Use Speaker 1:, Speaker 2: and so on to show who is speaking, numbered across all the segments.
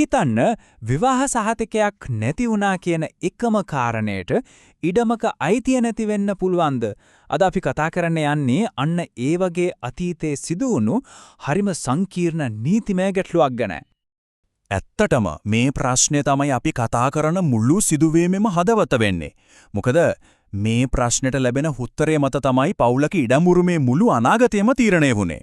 Speaker 1: හිතන්න විවාහ සහතිකයක් නැති වුණා කියන එකම කාරණේට ඉඩමක අයිතිය නැති වෙන්න පුළුවන්ද? අද අපි කතා කරන්න යන්නේ අන්න ඒ වගේ අතීතයේ සිදු වුණු හරිම සංකීර්ණ නීතිමය ගැටලුවක් ගැන.
Speaker 2: ඇත්තටම මේ ප්‍රශ්නේ තමයි අපි කතා කරන මුළු සිදුවීමෙම හදවත වෙන්නේ. මොකද මේ ප්‍රශ්නෙට ලැබෙන උත්තරය මත තමයි පවුලක ඉඩමුරුමේ මුළු අනාගතයම තීරණය වුනේ.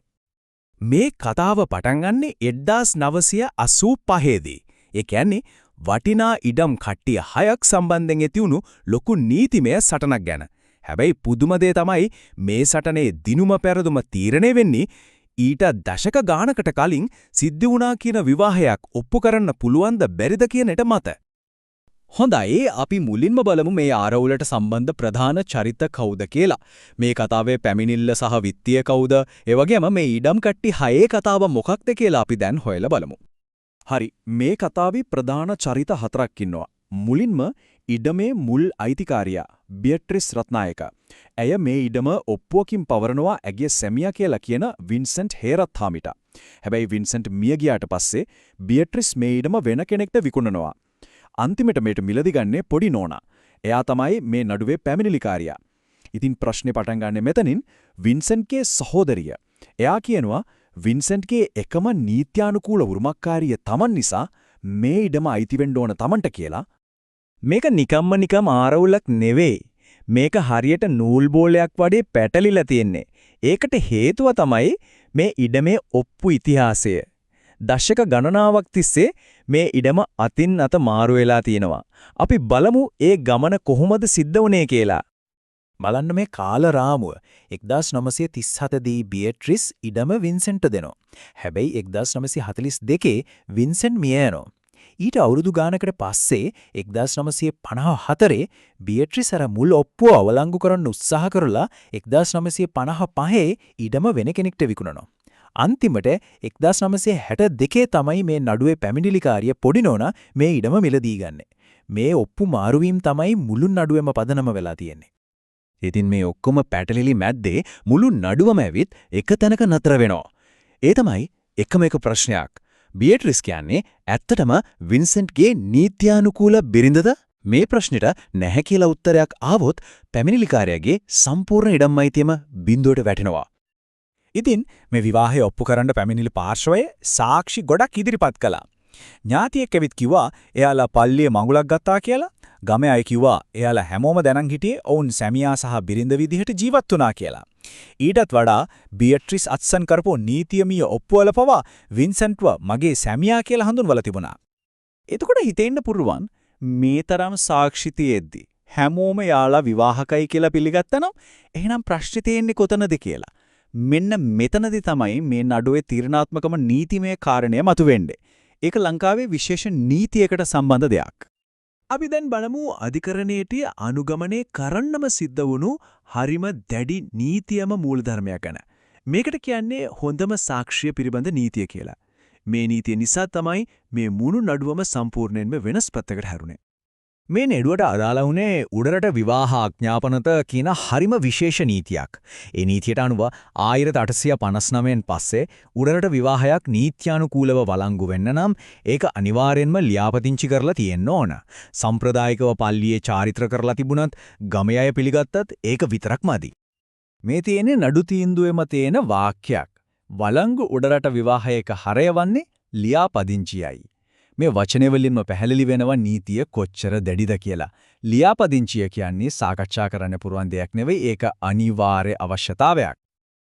Speaker 3: මේ කතාව පටන් ගන්නේ 1985 දී. ඒ කියන්නේ වටිනා ඉඩම් කට්ටිය 6ක් සම්බන්ධයෙන් ඇතිවුණු ලොකු නීතිමය සටනක් ගැන. හැබැයි පුදුම දේ තමයි මේ සටනේ දිනුම පෙරදුම තීරණය වෙන්නේ ඊට දශක ගානකට කලින් සිද්ධ වුණා කියන විවාහයක් ඔප්පු කරන්න පුළුවන්ද බැරිද කියන එක මත.
Speaker 4: හොඳයි අපි මුලින්ම බලමු මේ ආරවුලට සම්බන්ධ ප්‍රධාන චරිත කවුද කියලා. මේ කතාවේ පැමිණිල්ල සහ විත්තිය කවුද? ඒ වගේම මේ ඉඩම් කට්ටි 6 කතාව මොකක්ද කියලා අපි දැන් හොයලා බලමු.
Speaker 2: හරි මේ කතාවේ ප්‍රධාන චරිත 4ක් ඉන්නවා. මුලින්ම ඉඩමේ මුල් අයිතිකාරියා බියට්‍රිස් රත්නායක. ඇය මේ ඉඩම ඔප්පුවකින් පවරනවා ඇගේ සැමියා කියලා කියන වින්සන්ට් හේරත්හාමිට. හැබැයි වින්සන්ට් මිය ගියාට පස්සේ බියට්‍රිස් මේ ඉඩම වෙන කෙනෙක්ට විකුණනවා. අන්තිමට මේට මිලදී ගන්නේ පොඩි නෝනා. එයා තමයි මේ නඩුවේ පැමිණිලිකාරියා. ඉතින් ප්‍රශ්නේ පටන් ගන්නෙ මෙතනින් වින්සන්ට්ගේ සහෝදරිය. එයා කියනවා වින්සන්ට්ගේ එකම නීත්‍යානුකූල උරුමකාරිය Taman නිසා මේ ඉඩම අයිති වෙන්න ඕන Tamanට කියලා.
Speaker 3: මේක නිකම්ම ආරවුලක් නෙවෙයි. මේක හරියට නූල් බෝලයක් වගේ පැටලිලා තියෙන්නේ. ඒකට හේතුව තමයි මේ ඉඩමේ ඔප්පු ඉතිහාසය. දශක ගණනාවක් තිස්සේ මේ ඉඩම අතින් අත මාරු වෙලා තියෙනවා. අපි බලමු ඒ ගමන කොහොමද සිද්ධ වුනේ කියලා.
Speaker 5: බලන්න මේ කාල රාමුව 1937 දී බියට්‍රිස් ඉඩම වින්සෙන්ට්ට දෙනවා. හැබැයි 1942 වින්සෙන්ට් මිය යනවා. ඊට අවුරුදු ගානකට පස්සේ 1954 බියට්‍රිස් අර මුල් ඔප්පුව අවලංගු කරන්න උත්සාහ කරලා 1955 ඉඩම වෙන කෙනෙක්ට විකුණනවා. අන්තිමට 1962 තමයි මේ නඩුවේ පැමිණිලිකාරිය පොඩි නෝනා මේ ඉඩම මිලදී ගන්නෙ. මේ ඔප්පු මාරුවීම තමයි මුළු නඩුවෙම පදනම වෙලා තියෙන්නේ.
Speaker 3: ඉතින් මේ ඔක්කොම පැටලිලි මැද්දේ මුළු නඩුවම ඇවිත් එක තැනක නතර වෙනවා. ඒ තමයි එකම එක ප්‍රශ්නයක්. බියට්‍රිස් කියන්නේ ඇත්තටම වින්සන්ට්ගේ නීත්‍යානුකූල බිරිඳද? මේ ප්‍රශ්නෙට නැහැ කියලා උත්තරයක් ආවොත් පැමිණිලිකාරයාගේ සම්පූර්ණ ඉඩම් අයිතියම බිඳුවට වැටෙනවා.
Speaker 1: ඉතින් මේ විවාහය ඔප්පු කරන්න පැමිණිලි පාර්ශවය සාක්ෂි ගොඩක් ඉදිරිපත් කළා. ඥාතියෙක් ඇවිත් කිව්වා එයාලා පල්ලියේ මඟුලක් ගත්තා කියලා. ගමේ අය කිව්වා එයාලා හැමෝම දැනන් හිටියේ ඔවුන් සැමියා සහ බිරිඳ විදිහට ජීවත් වුණා කියලා. ඊටත් වඩා බියට්‍රිස් අත්සන් කරපු නීතියමීය ඔප්පුවල පවා වින්සන්ට්ව මගේ සැමියා කියලා හඳුන්වලා තිබුණා. එතකොට හිතෙන්න පුරුවන් මේ තරම් සාක්ෂි තියෙද්දි හැමෝම යාලා විවාහකයි කියලා පිළිගත්තනම් එහෙනම් ප්‍රශ්නේ තියෙන්නේ කොතනද කියලා. මෙන්න මෙතනදී තමයි මේ නඩුවේ තීරණාත්මකම නීතිමය කාරණය මතුවෙන්නේ. ඒක ලංකාවේ විශේෂ නීතියකට සම්බන්ධ දෙයක්.
Speaker 5: අපි දැන් බලමු අධිකරණයේට අනුගමනය කරන්නම සිද්ධ වුණු හරිම දැඩි නීතියම මූලධර්මයක් ගැන. මේකට කියන්නේ හොඳම සාක්ෂිය පිළිබඳ නීතිය කියලා. මේ නීතිය නිසා තමයි මේ මුණු නඩුවම සම්පූර්ණයෙන්ම වෙනස් පැත්තකට හැරුණේ.
Speaker 4: මේ නඩුවට අදාළ වුණේ උඩරට විවාහ ආඥාපනත කියන හරිම විශේෂ නීතියක්. ඒ නීතියට අනුව 1859න් පස්සේ උඩරට විවාහයක් නීත්‍යානුකූලව වළංගු වෙන්න නම් ඒක අනිවාර්යෙන්ම ලියාපදිංචි කරලා තියෙන්න ඕන. සම්ප්‍රදායිකව පල්ලියේ චාරිත්‍ර කරලා තිබුණත් ගමේ අය පිළිගත්තත් ඒක විතරක් මදි.
Speaker 1: මේ තියෙන්නේ නඩු තීන්දුවේම තියෙන වාක්‍යයක්. වළංගු උඩරට විවාහයක හරයවන්නේ ලියාපදිංචියයි. මේ වචනේ වලින්ම පැහැදිලි වෙනවා නීතිය කොච්චර දැඩිද කියලා. ලියාපදිංචිය කියන්නේ සාකච්ඡා කරන්න පුරුවන් දෙයක් නෙවෙයි, ඒක අනිවාර්ය අවශ්‍යතාවයක්.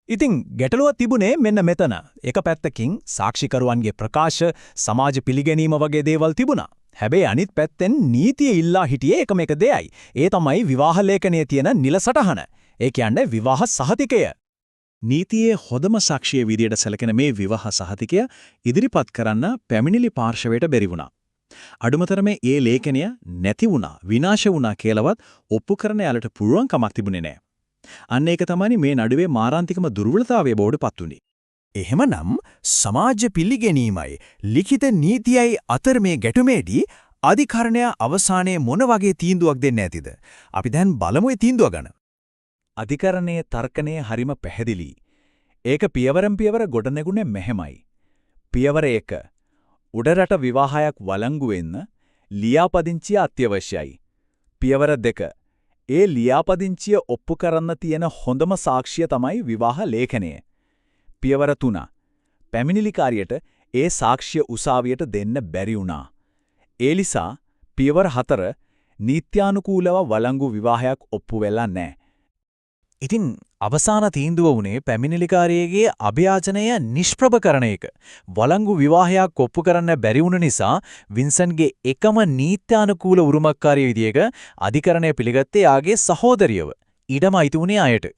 Speaker 3: ඉතින් ගැටලුව තිබුණේ මෙන්න මෙතන. එක පැත්තකින් සාක්ෂිකරුවන්ගේ ප්‍රකාශ, සමාජ පිළිගැනීම වගේ දේවල් තිබුණා. හැබැයි අනිත් පැත්තෙන් නීතිය ඉල්ලා හිටියේ එකම එක දෙයයි. ඒ තමයි විවාහ ලේඛනයේ තියෙන නිල සටහන. ඒ කියන්නේ විවාහ සහතිකය.
Speaker 2: නීතියේ හොඳම සාක්ෂිය විදියට සැලකෙන මේ විවාහ සහතිකය ඉදිරිපත් කරන්න පැමිණිලි පාර්ශවයට බැරි වුණා. අඩුමතරමේ ඒ ලේඛනය නැති වුණා, විනාශ වුණා කියලාවත් ඔප්පු කරන්න යාලට පුළුවන් කමක් තිබුණේ නැහැ. අන්න ඒක තමයි මේ නඩුවේ මාරාන්තිකම දුර්වලතාවය බවට පත් වුණේ.
Speaker 5: එහෙමනම් සමාජ පිළිගැනීමයි ලිඛිත නීතියයි අතර මේ ගැටුමේදී අධිකරණය අවසානයේ මොන වගේ තීන්දුවක් දෙන්න ඇතිද? අපි දැන් බලමු ඒ තීන්දුව ගැන.
Speaker 1: අධිකරණයේ තර්කණය හරිම පැහැදිලි. ඒක පියවරෙන් පියවර ගොඩනැගුණේ මෙහෙමයි. පියවර 1. උඩරට විවාහයක් වළංගු වෙන්න ලියාපදිංචිය අත්‍යවශ්‍යයි. පියවර 2. ඒ ලියාපදිංචිය ඔප්පු කරන්න තියෙන හොඳම සාක්ෂිය තමයි විවාහ ලේඛනය. පියවර 3. පැමිණිලිකාරියට ඒ සාක්ෂිය උසාවියට දෙන්න බැරි වුණා. ඒ නිසා පියවර 4 නීත්‍යානුකූලව වළංගු විවාහයක් ඔප්පු වෙලා නැහැ.
Speaker 5: ඉතින් අවසාන තීන්දුව වුණේ පැමිණිලිකාරියගේ අභයාචනය නිෂ්ප්‍රභ කරන එක. වළංගු විවාහයක් ඔප්පු කරන්න බැරි වුණ නිසා වින්සන්ගේ එකම නීත්‍යානුකූල උරුමකාරී විදියක අධිකරණය පිළිගත්තේ යාගේ සහෝදරියව. ඊටම අයිති වුණේ අයට.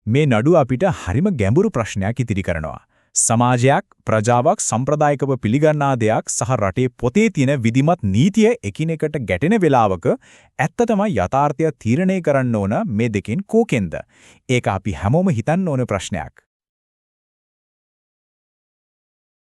Speaker 2: මේ නඩුව අපිට හරිම ගැඹුරු ප්‍රශ්නයක් ඉදිරි කරනවා. සමාජයක්, ප්‍රජාවක් සම්ප්‍රදායිකව පිළිගන්නා දෙයක් සහ රටේ පොතේ තියෙන විධිමත් නීතිය එකිනෙකට ගැටෙන වෙලාවක ඇත්තටම යථාර්ථය තීරණය කරන්න ඕන මේ දෙකෙන් කෝකෙන්ද? ඒක අපි හැමෝම හිතන්න ඕන ප්‍රශ්නයක්.